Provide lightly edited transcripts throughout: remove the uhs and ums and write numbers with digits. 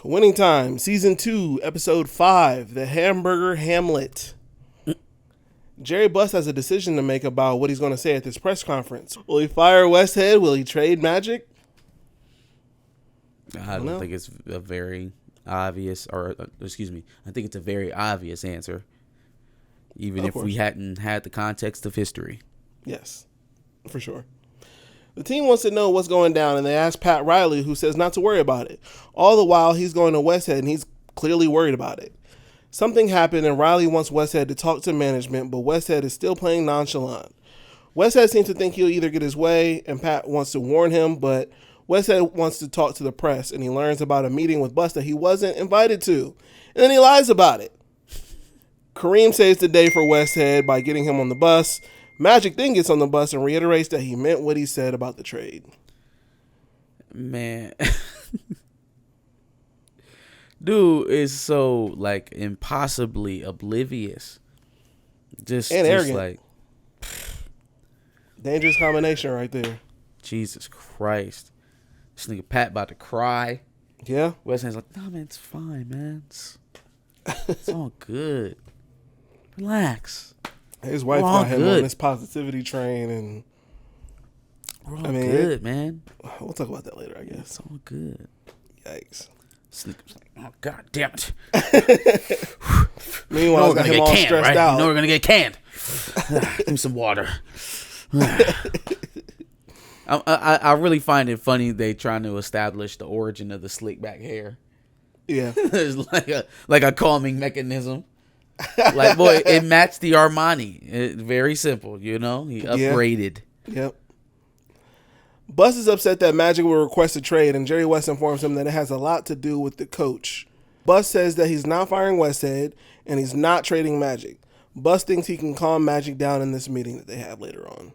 Winning Time, Season 2, Episode 5, The Hamburger Hamlet. Jerry Buss has a decision to make about what he's going to say at this press conference. Will he fire Westhead? Will he trade Magic? I don't think it's a very obvious, I think it's a very obvious answer, even if we hadn't had the context of history. Yes, for sure. The team wants to know what's going down, and they ask Pat Riley, who says not to worry about it. All the while, he's going to Westhead, and he's clearly worried about it. Something happened, and Riley wants Westhead to talk to management, but Westhead is still playing nonchalant. Westhead seems to think he'll either get his way, and Pat wants to warn him, but Westhead wants to talk to the press, and he learns about a meeting with Buss that he wasn't invited to, and then he lies about it. Kareem saves the day for Westhead by getting him on the bus. Magic then gets on the bus and reiterates that he meant what he said about the trade. Man. Dude is so, impossibly oblivious. Just arrogant. Like... Dangerous combination right there. Jesus Christ. This nigga Pat about to cry. Yeah? Westhead's like, no, man, it's fine, man. It's all good. Relax. His wife got him on this positivity train, and we're all good, man. We'll talk about that later, I guess. It's all good. Yikes. Sneaker's like, oh, God damn it. Meanwhile, we're going to get canned, right? Out. You know we're going to get canned. Give me some water. I really find it funny they trying to establish the origin of the slick back hair. Yeah. It's like a calming mechanism. Like, boy, it matched the Armani. Very simple, you know? He upgraded. Yep. Buss is upset that Magic will request a trade, and Jerry West informs him that it has a lot to do with the coach. Buss says that he's not firing Westhead, and he's not trading Magic. Buss thinks he can calm Magic down in this meeting that they have later on.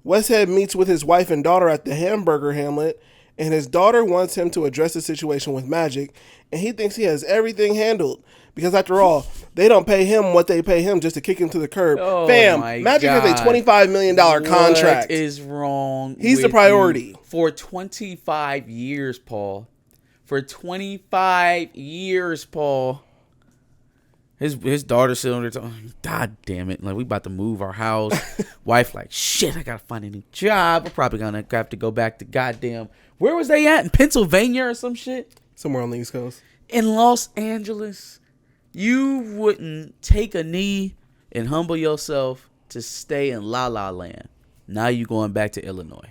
Westhead meets with his wife and daughter at the Hamburger Hamlet, and his daughter wants him to address the situation with Magic, and he thinks he has everything handled. Because after all, they don't pay him what they pay him just to kick him to the curb. Oh, Fam, Magic has a $25 million contract. What is wrong? He's the priority. For 25 years, Paul. For 25 years, Paul. His daughter's sitting there talking, God damn it. Like, we about to move our house. Wife like, shit, I got to find a new job. We're probably going to have to go back to goddamn. Where was they at? In Pennsylvania or some shit? Somewhere on the East Coast. In Los Angeles. You wouldn't take a knee and humble yourself to stay in La La Land. Now you going back to Illinois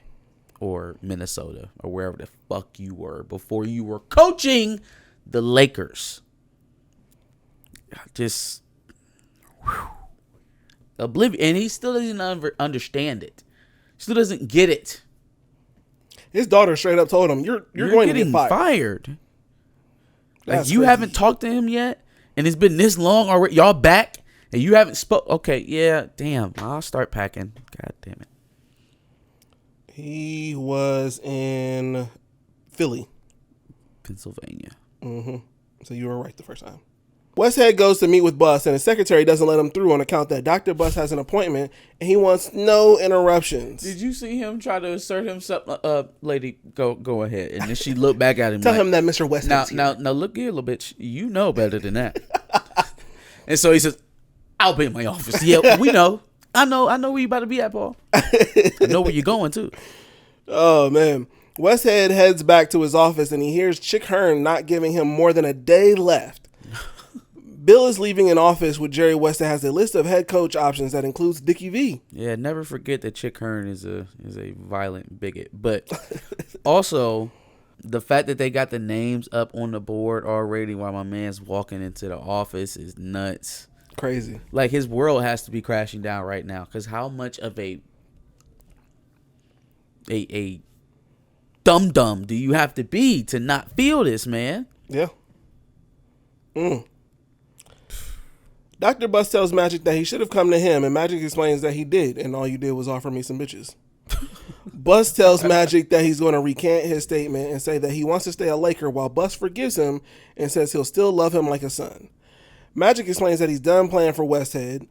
or Minnesota or wherever the fuck you were before you were coaching the Lakers. Just oblivious. And he still doesn't understand it. Still doesn't get it. His daughter straight up told him, you're going to get fired. Like, you haven't talked to him yet? And it's been this long already. Y'all back? And you haven't spoke? Okay, yeah, damn. I'll start packing. God damn it. He was in Philly. Pennsylvania. Mm-hmm. So you were right the first time. Westhead goes to meet with Buss, and his secretary doesn't let him through on account that Dr. Buss has an appointment, and he wants no interruptions. Did you see him try to assert himself? Lady, go ahead. And then she looked back at him. Tell him that Mr. Westhead's here. Now, look here, little bitch. You know better than that. And so he says, I'll be in my office. Yeah, we know. I know where you about to be at, Paul. I know where you're going, too. Oh, man. Westhead heads back to his office, and he hears Chick Hearn not giving him more than a day left. Bill is leaving an office with Jerry West that has a list of head coach options that includes Dickie V. Yeah, never forget that Chick Hearn is a violent bigot. But also, the fact that they got the names up on the board already while my man's walking into the office is nuts. Crazy. Like, his world has to be crashing down right now. Because how much of a dum-dum do you have to be to not feel this, man? Yeah. Dr. Buss tells Magic that he should have come to him, and Magic explains that he did, and all you did was offer me some bitches. Buss tells Magic that he's going to recant his statement and say that he wants to stay a Laker, while Buss forgives him and says he'll still love him like a son. Magic explains that he's done playing for Westhead.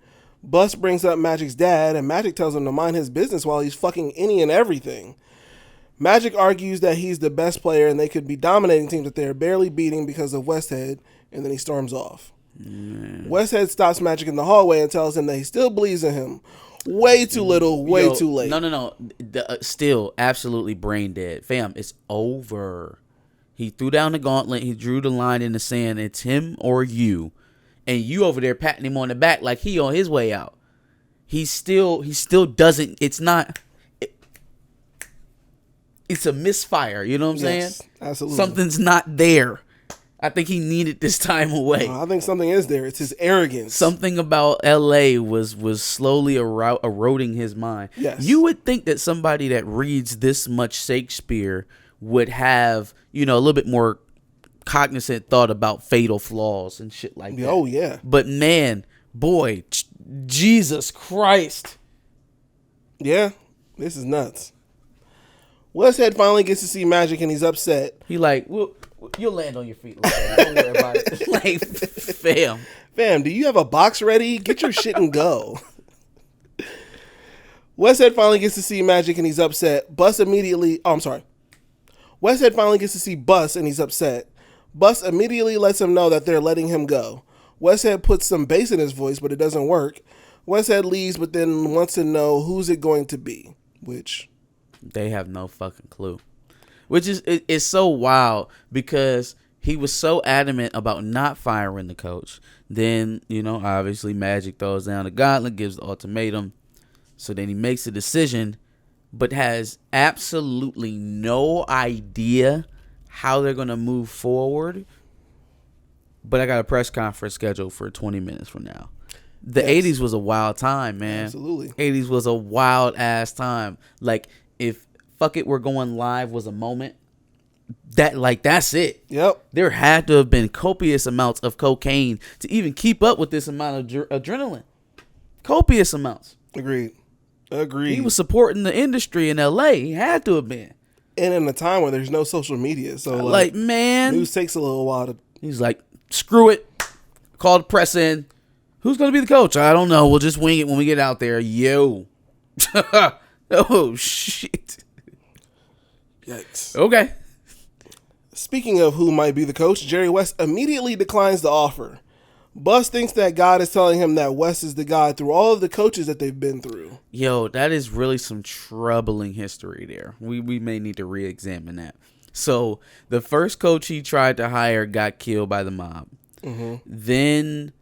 Bus brings up Magic's dad, and Magic tells him to mind his business while he's fucking any and everything. Magic argues that he's the best player and they could be dominating teams that they're barely beating because of Westhead, and then he storms off. Westhead stops Magic in the hallway and tells him that he still believes in him. Way too little, way too late. No. Still absolutely brain dead. Fam, it's over. He threw down the gauntlet. He drew the line in the sand. It's him or you. And you over there patting him on the back like he on his way out. He still doesn't. It's not. It's a misfire. You know what I'm saying? Absolutely. Something's not there. I think he needed this time away. I think something is there. It's his arrogance. Something about L.A. was slowly eroding his mind. Yes. You would think that somebody that reads this much Shakespeare would have, a little bit more cognizant thought about fatal flaws and shit like that. Oh, yeah. But man, boy, Jesus Christ. Yeah, this is nuts. Westhead finally gets to see Magic and he's upset. He like, well, you'll land on your feet. Don't worry about it. Like, fam, do you have a box ready? Get your shit and go. Westhead finally gets to see Magic and he's upset. Westhead finally gets to see Bus and he's upset. Bus immediately lets him know that they're letting him go. Westhead puts some bass in his voice, but it doesn't work. Westhead leaves, but then wants to know who's it going to be, which... They have no fucking clue. Which is it's so wild because he was so adamant about not firing the coach. Then, obviously Magic throws down the gauntlet, gives the ultimatum. So then he makes a decision, but has absolutely no idea how they're going to move forward. But I got a press conference scheduled for 20 minutes from now. The 80s was a wild time, man. Absolutely. 80s was a wild ass time. Like, if Fuck It, We're Going Live was a moment, that's it. Yep. There had to have been copious amounts of cocaine to even keep up with this amount of adrenaline. Copious amounts. Agreed. He was supporting the industry in L.A. He had to have been. And in a time where there's no social media. So, man. News takes a little while to... He's like, screw it. Call the press in. Who's going to be the coach? I don't know. We'll just wing it when we get out there. Yo. Oh, shit. Yikes. Okay. Speaking of who might be the coach, Jerry West immediately declines the offer. Bus thinks that God is telling him that West is the God through all of the coaches that they've been through. Yo, that is really some troubling history there. We may need to re-examine that. So, the first coach he tried to hire got killed by the mob. Mm-hmm. Then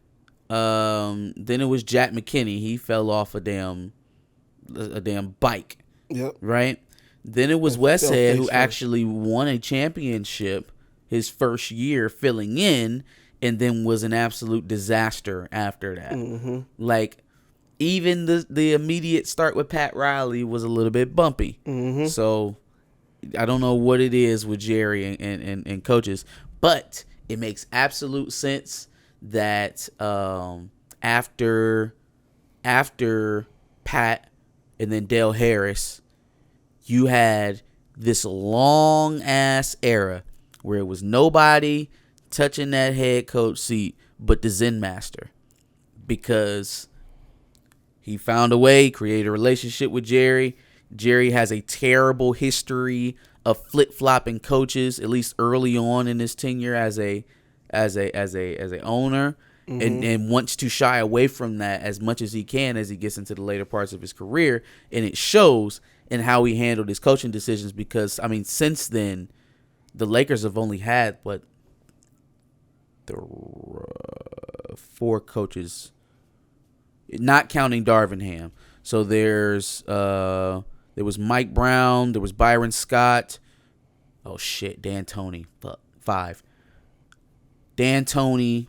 it was Jack McKinney. He fell off a damn bike. Yep. Right? Then it was Westhead who actually won a championship his first year filling in, and then was an absolute disaster after that. Mm-hmm. Like, even the immediate start with Pat Riley was a little bit bumpy. Mm-hmm. So I don't know what it is with Jerry and coaches, but it makes absolute sense that after Pat and then Dale Harris, you had this long ass era where it was nobody touching that head coach seat but the Zen Master, because he found a way, created a relationship with Jerry. Jerry has a terrible history of flip-flopping coaches, at least early on in his tenure as a owner, mm-hmm. and wants to shy away from that as much as he can as he gets into the later parts of his career, and it shows in how he handled his coaching decisions. Because since then, the Lakers have only had four coaches, not counting Darvingham. So there was Mike Brown, there was Byron Scott. Oh shit, Dan Toney. Fuck, 5. Dan Toney,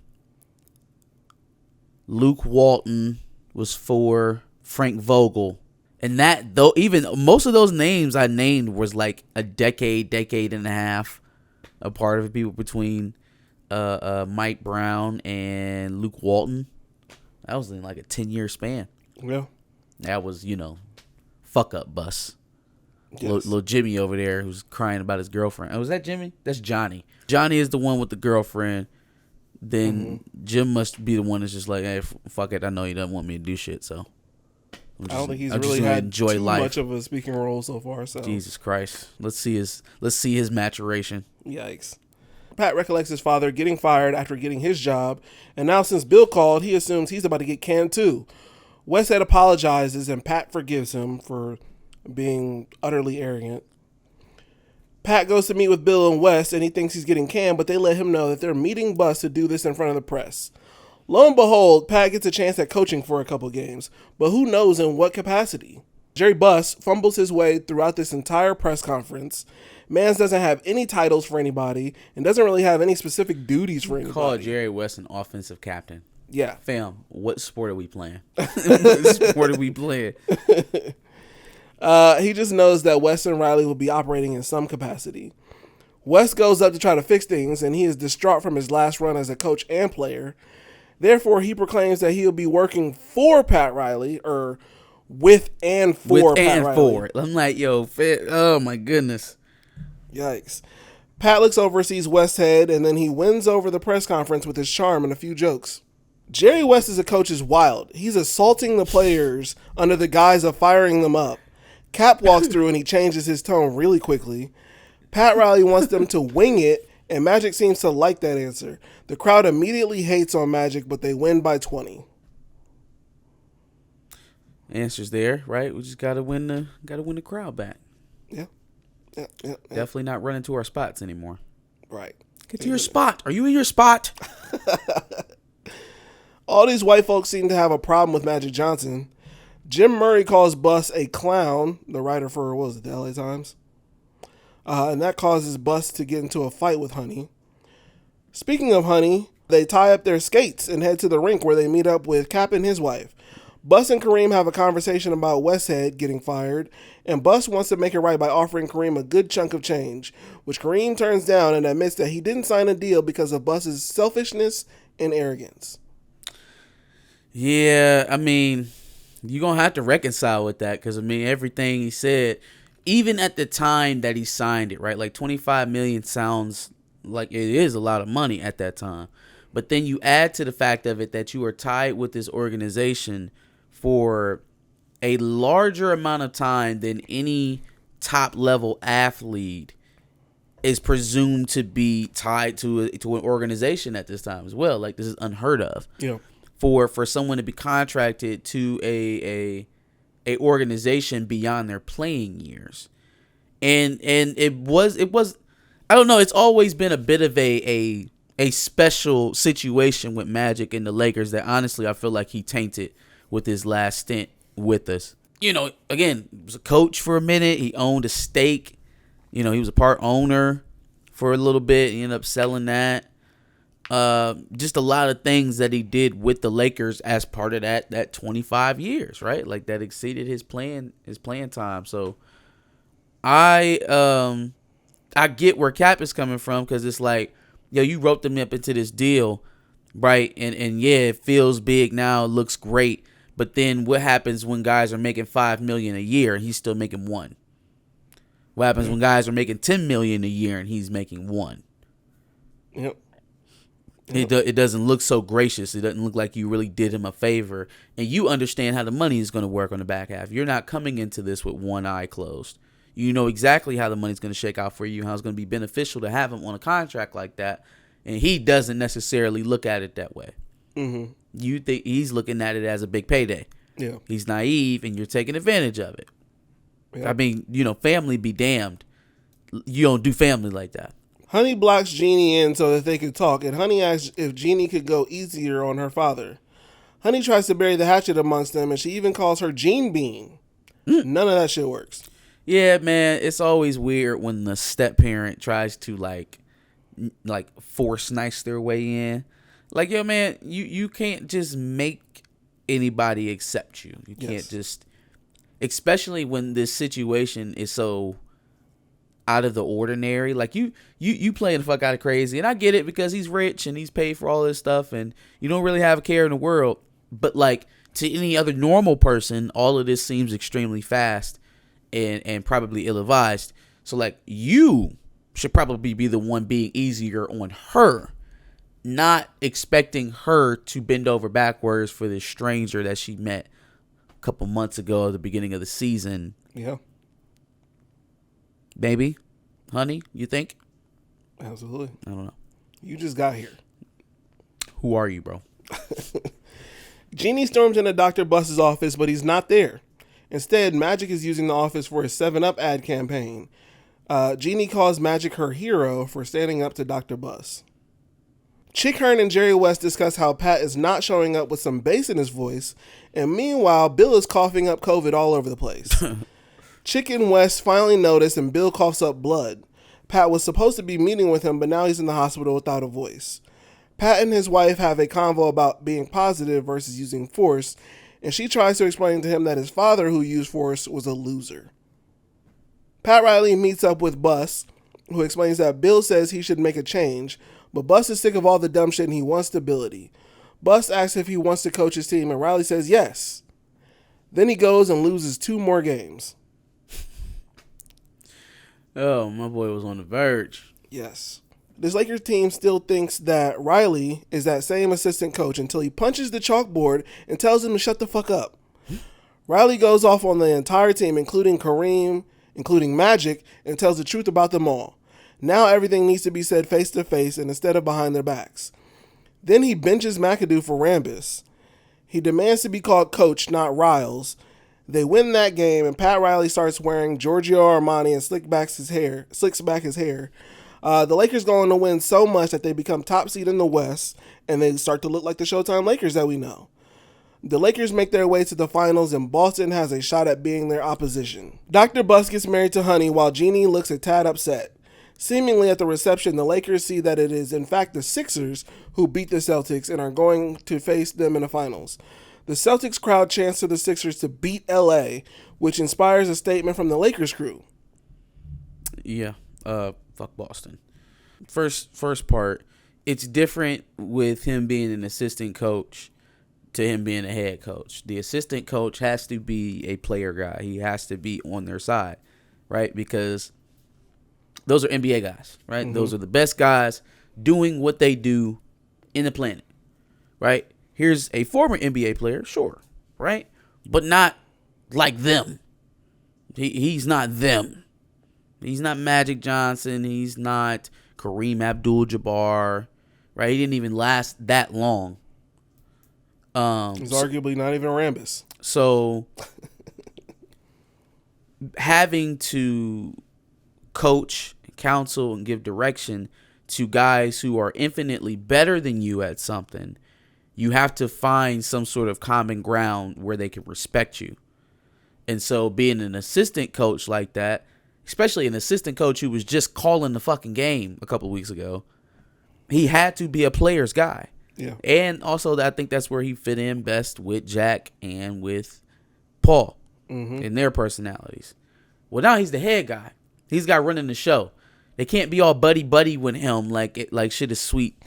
Luke Walton was 4, Frank Vogel. And that, though, even most of those names I named was like a decade and a half apart of people between Mike Brown and Luke Walton. That was in like a 10-year span. Yeah. That was, fuck up bus. Yes. Little Jimmy over there who's crying about his girlfriend. Oh, was that Jimmy? That's Johnny. Johnny is the one with the girlfriend then Jim must be the one that's just like, hey, fuck it. I know he doesn't want me to do shit, so. I don't think he's really had too much of a speaking role so far. So Jesus Christ, let's see his maturation. Yikes. Pat recollects his father getting fired after getting his job, and now since Bill called, he assumes he's about to get canned too. Westhead apologizes, and Pat forgives him for being utterly arrogant. Pat goes to meet with Bill and Wes, and he thinks he's getting canned, but they let him know that they're meeting Bus to do this in front of the press. Lo and behold, Pat gets a chance at coaching for a couple games, but who knows in what capacity. Jerry Buss fumbles his way throughout this entire press conference. Mans doesn't have any titles for anybody and doesn't really have any specific duties for anybody. Call Jerry West an offensive captain. Yeah. Fam, what sport are we playing? What sport are we playing? He just knows that Wes and Riley will be operating in some capacity. Wes goes up to try to fix things, and he is distraught from his last run as a coach and player. Therefore, he proclaims that he'll be working for Pat Riley, or with and for Pat Riley. I'm like, yo, oh my goodness. Yikes. Pat looks over, sees Westhead, and then he wins over the press conference with his charm and a few jokes. Jerry West as a coach is wild. He's assaulting the players under the guise of firing them up. Cap walks through and he changes his tone really quickly. Pat Riley wants them to wing it, and Magic seems to like that answer. The crowd immediately hates on Magic, but they win by 20. Answer's there, right? We just gotta win the crowd back. Yeah. Definitely not running to our spots anymore. Right. Get to your spot. Are you in your spot? All these white folks seem to have a problem with Magic Johnson. Jim Murray calls Bus a clown, the writer for, what was it, the LA Times? And that causes Bus to get into a fight with Honey. Speaking of Honey, they tie up their skates and head to the rink where they meet up with Cap and his wife. Bus and Kareem have a conversation about Westhead getting fired, and Bus wants to make it right by offering Kareem a good chunk of change, which Kareem turns down and admits that he didn't sign a deal because of Bus's selfishness and arrogance. Yeah, I mean, you're going to have to reconcile with that because, I mean, everything he said, even at the time that he signed it, right? Like $25 million sounds like it is a lot of money at that time. But then you add to the fact of it that you are tied with this organization for a larger amount of time than any top level athlete is presumed to be tied to an organization at this time as well. Like, this is unheard of. Yeah. For someone to be contracted to a organization beyond their playing years. And it was I don't know, it's always been a bit of a special situation with Magic and the Lakers that honestly I feel like he tainted with his last stint with us. You know, again, he was a coach for a minute. He owned a stake. You know, he was a part owner for a little bit. He ended up selling that. Just a lot of things that he did with the Lakers as part of that 25 years, right? Like that exceeded his playing time. So I get where Cap is coming from because it's like, yo, you wrote them up into this deal, right? And yeah, it feels big now, it looks great. But then what happens when guys are making $5 million a year and he's still making $1 million? What happens when guys are making $10 million a year and he's making $1 million? Yep. It doesn't look so gracious. It doesn't look like you really did him a favor. And you understand how the money is going to work on the back half. You're not coming into this with one eye closed. You know exactly how the money's going to shake out for you, how it's going to be beneficial to have him on a contract like that. And he doesn't necessarily look at it that way. Mm-hmm. You think he's looking at it as a big payday. Yeah. He's naive and you're taking advantage of it. Yeah. I mean, you know, family be damned. You don't do family like that. Honey blocks Jeannie in so that they could talk, and Honey asks if Jeannie could go easier on her father. Honey tries to bury the hatchet amongst them, and she even calls her Gene Bean. None of that shit works. Yeah, man, it's always weird when the step parent tries to like force nice their way in. Like, yo, man, you can't just make anybody accept you. You can't just, especially when this situation is so out of the ordinary. Like you playing the fuck out of crazy, and I get it because he's rich and he's paid for all this stuff, and you don't really have a care in the world. But like to any other normal person, all of this seems extremely fast and probably ill-advised. So like you should probably be the one being easier on her not expecting her to bend over backwards for this stranger that she met a couple months ago at the beginning of the season. Yeah. Maybe, honey, you think? Absolutely. I don't know. You just got here. Who are you, bro? Jeannie storms into Dr. Buss's office, but he's not there. Instead, Magic is using the office for his 7-Up ad campaign. Jeannie calls Magic her hero for standing up to Dr. Buss. Chick Hearn and Jerry West discuss how Pat is not showing up with some bass in his voice, and meanwhile, Bill is coughing up COVID all over the place. Chick and West finally notice, and Bill coughs up blood. Pat was supposed to be meeting with him, but now he's in the hospital without a voice. Pat and his wife have a convo about being positive versus using force, and she tries to explain to him that his father, who used force, was a loser. Pat Riley meets up with Buss, who explains that Bill says he should make a change, but Buss is sick of all the dumb shit and he wants stability. Buss asks if he wants to coach his team, and Riley says yes. Then he goes and loses 2 more games. Oh, my boy was on the verge. Yes. This Lakers team still thinks that Riley is that same assistant coach until he punches the chalkboard and tells him to shut the fuck up. Riley goes off on the entire team, including Kareem, including Magic, and tells the truth about them all. Now everything needs to be said face to face and instead of behind their backs. Then he benches McAdoo for Rambus. He demands to be called Coach, not Riles. They win that game, and Pat Riley starts wearing Giorgio Armani and slicks back his hair. The Lakers go on to win so much that they become top seed in the West, and they start to look like the Showtime Lakers that we know. The Lakers make their way to the finals, and Boston has a shot at being their opposition. Dr. Buss gets married to Honey while Jeannie looks a tad upset. Seemingly at the reception, the Lakers see that it is in fact the Sixers who beat the Celtics and are going to face them in the finals. The Celtics crowd chants to the Sixers to beat LA, which inspires a statement from the Lakers crew. Yeah, fuck Boston. First part, it's different with him being an assistant coach to him being a head coach. The assistant coach has to be a player guy. He has to be on their side, right? Because those are NBA guys, right? Mm-hmm. Those are the best guys doing what they do in the planet, right? Here's a former NBA player, sure, right? But not like them. He's not them. He's not Magic Johnson. He's not Kareem Abdul-Jabbar, right? He didn't even last that long. He's arguably not even Rambus. So having to coach, counsel, and give direction to guys who are infinitely better than you at something, you have to find some sort of common ground where they can respect you. And so being an assistant coach like that, especially an assistant coach who was just calling the fucking game a couple of weeks ago, he had to be a player's guy. Yeah. And also, I think that's where he fit in best with Jack and with Paul in their personalities. Well, now he's the head guy. He's got running the show. They can't be all buddy with him like shit is sweet.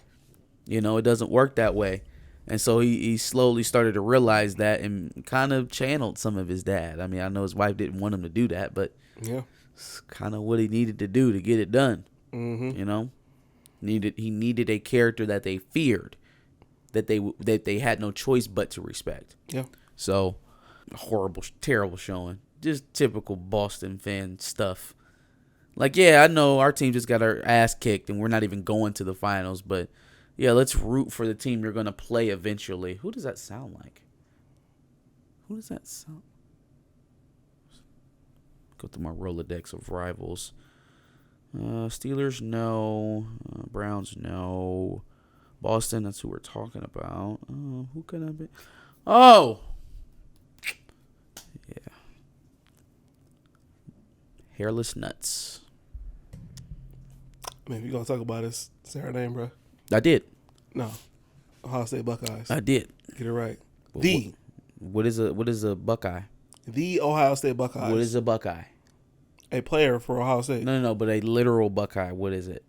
You know, it doesn't work that way. And so he slowly started to realize that and kind of channeled some of his dad. I mean, I know his wife didn't want him to do that, but yeah, it's kind of what he needed to do to get it done. You know, he needed a character that they feared, that they had no choice but to respect. Yeah. So horrible, terrible showing. Just typical Boston fan stuff. Like, yeah, I know our team just got our ass kicked and we're not even going to the finals, but yeah, let's root for the team you're going to play eventually. Who does that sound like? Who does that sound? Go through my Rolodex of rivals. Steelers, no. Browns, no. Boston, that's who we're talking about. Who could I be? Oh! Yeah. Hairless Nuts. Man, if you're going to talk about it, say her name, bro. I did. No. Ohio State Buckeyes. I did. Get it right. What is a Buckeye? The Ohio State Buckeyes. What is a Buckeye? A player for Ohio State. No, but a literal Buckeye. What is it?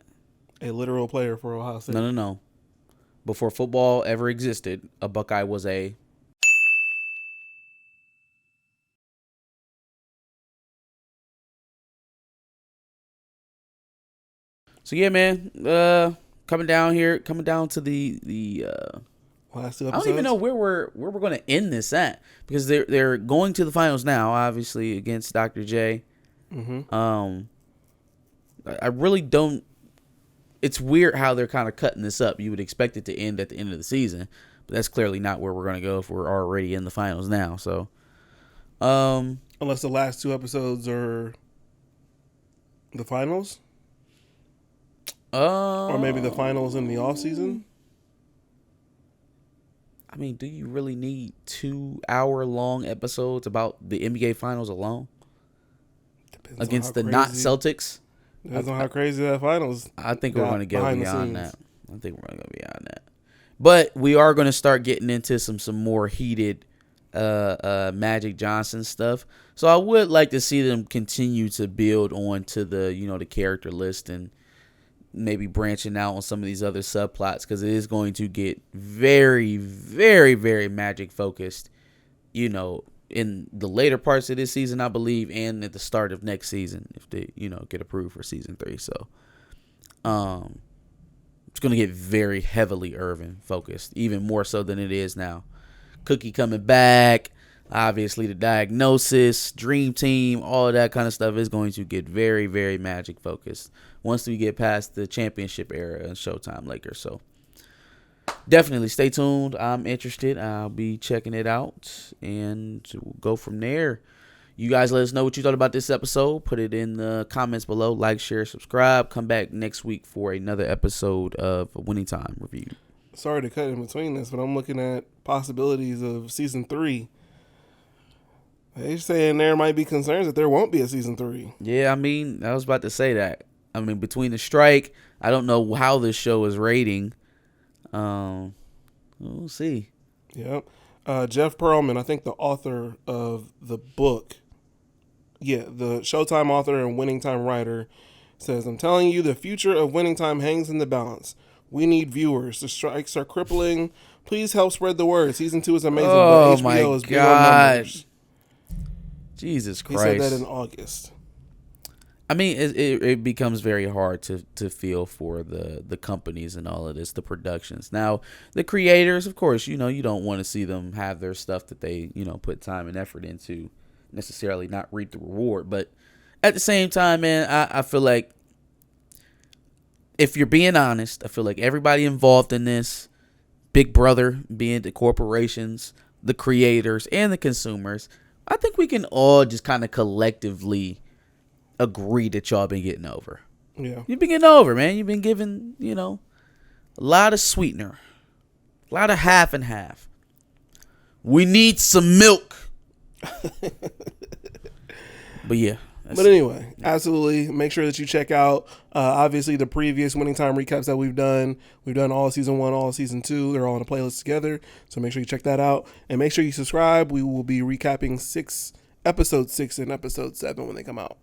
A literal player for Ohio State. No. Before football ever existed, a Buckeye was a... So yeah, man. coming down to the Last 2 I episodes. don't even know where we're going to end this at, because they're going to the finals now, obviously against Dr. J. Mm-hmm. I really don't. It's weird how they're kind of cutting this up. You would expect it to end at the end of the season, but that's clearly not where we're going to go if we're already in the finals now. So, Unless the last 2 episodes are the finals, or maybe the finals in the off season. I mean, do you really need 2-hour-long episodes about the NBA finals alone Depends against on the how not crazy- Celtics? Depends on how crazy that finals. I think we're going to go behind the beyond scenes. that. I think we're going to go beyond that. But we are going to start getting into some more heated Magic Johnson stuff. So I would like to see them continue to build on to the, the character list, and maybe branching out on some of these other subplots, because it is going to get very, very, very Magic focused, in the later parts of this season, I believe, and at the start of next season, if they, get approved for season 3. So, it's going to get very heavily Irvin focused, even more so than it is now. Cookie coming back, obviously the diagnosis, Dream Team, all of that kind of stuff is going to get very, very Magic focused once we get past the championship era and Showtime Lakers. So, definitely stay tuned. I'm interested. I'll be checking it out, and we'll go from there. You guys let us know what you thought about this episode. Put it in the comments below. Like, share, subscribe. Come back next week for another episode of Winning Time Review. Sorry to cut in between this, but I'm looking at possibilities of season 3. They're saying there might be concerns that there won't be a season 3. Yeah, I mean, I was about to say that. I mean, between the strike, I don't know how this show is rating. We'll see. Yep. Jeff Pearlman, I think the author of the book, the Showtime author and Winning Time writer, says, "I'm telling you, the future of Winning Time hangs in the balance. We need viewers. The strikes are crippling. Please help spread the word. Season 2 is amazing, Oh, but my HBO is big on God. numbers." Jesus He Christ. said that in August. I mean, it becomes very hard to feel for the companies and all of this, the productions. Now, the creators, of course, you don't want to see them have their stuff that they, put time and effort into necessarily not reap the reward. But at the same time, man, I feel like, if you're being honest, I feel like everybody involved in this, Big Brother, being the corporations, the creators, and the consumers, I think we can all just kind of collectively agree that y'all been getting over. Yeah. You've been getting over, man. You've been given, a lot of sweetener. A lot of half and half. We need some milk. But yeah. But anyway, absolutely. Make sure that you check out, obviously, the previous Winning Time recaps that we've done. We've done all season 1, all season 2. They're all in a playlist together. So make sure you check that out. And make sure you subscribe. We will be recapping episode 6 and episode 7 when they come out.